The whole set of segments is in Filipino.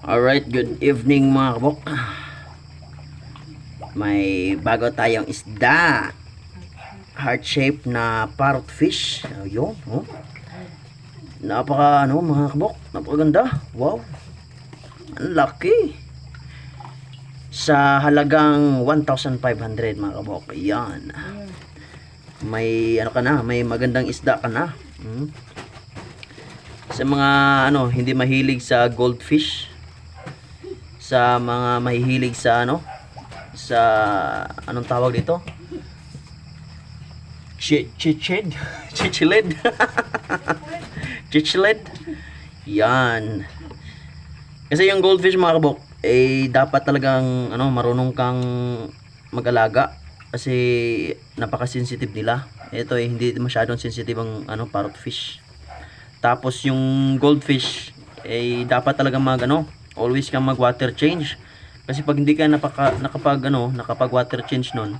Alright, good evening mga kabok. May bago tayong isda. Heart shape na parrot fish. Ayun, oh. Napaka mga kabok, napakaganda. Wow. Ang laki. Sa halagang 1,500 mga kabok. Ayan. May may magandang isda ka na. Sa mga hindi mahilig sa goldfish, sa mga mahihilig sa sa anong tawag dito, chichiled chichiled, yan. Kasi yung goldfish mga kabok dapat talagang marunong kang mag-alaga kasi napaka-sensitive nila. Ito hindi masyadong sensitive ang parrot fish. Tapos yung goldfish dapat talaga always kang mag water change, kasi pag hindi ka nakapag water change nun,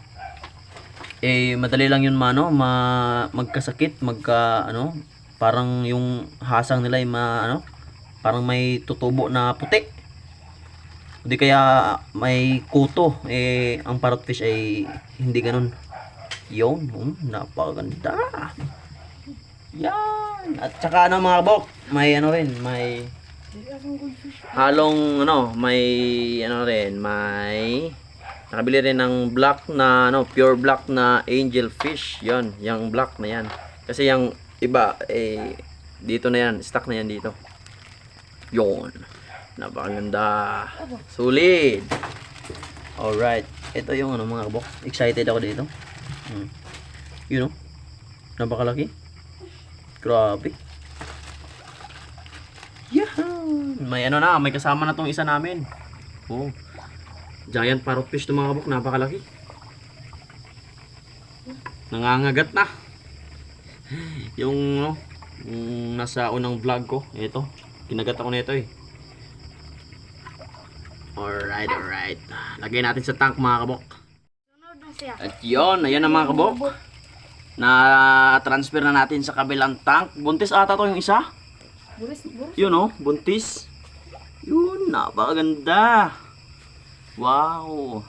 madali lang yun magkasakit, parang yung hasang nila parang may tutubo na puti, hindi kaya may kuto. Ang parrotfish hindi ganun. Yun, napakaganda yan. At saka mga kabok, may may halong may nakabili rin ng black na pure black na angel fish. Yon, yung black na yan. Kasi yung iba dito na yan, stock na yan dito. Yon, napakaganda, solid. Alright, ito yung mga kabok, excited ako dito. Napakalaki, grabe. May may kasama na tong isa namin. Oh, giant parrot fish to mga kabok, napakalaki. Nangangagat na. Yung nasa unang vlog ko, ito, kinagat ako nito Alright. Lagay natin sa tank mga kabok. At yun, ayan na mga kabok. Na-transfer na natin sa kabilang tank. Buntis ata to yung isa. Yun buntis. Yun, napakaganda. Wow.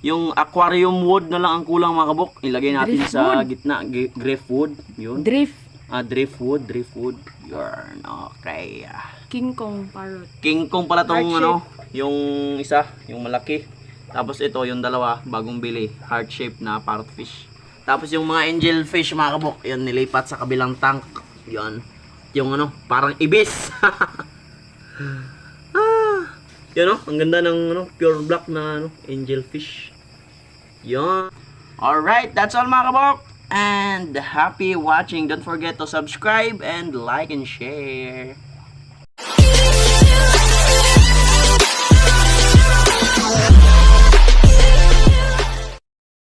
Yung aquarium wood na lang ang kulang mga kabok. Ilagay natin sa gitna, driftwood. Yun. Driftwood. Yarn. Okay. King Kong parrot. King Kong pala tong yung isa, yung malaki. Tapos ito, yung dalawa, bagong bili, heart shape na parrot fish. Tapos yung mga angel fish mga kabok, yun nilipat sa kabilang tank. Yun. Yung parang ibis. Yun ang ganda ng pure black na angel fish. Yun. Alright, that's all mga kabok. And happy watching. Don't forget to subscribe and like and share.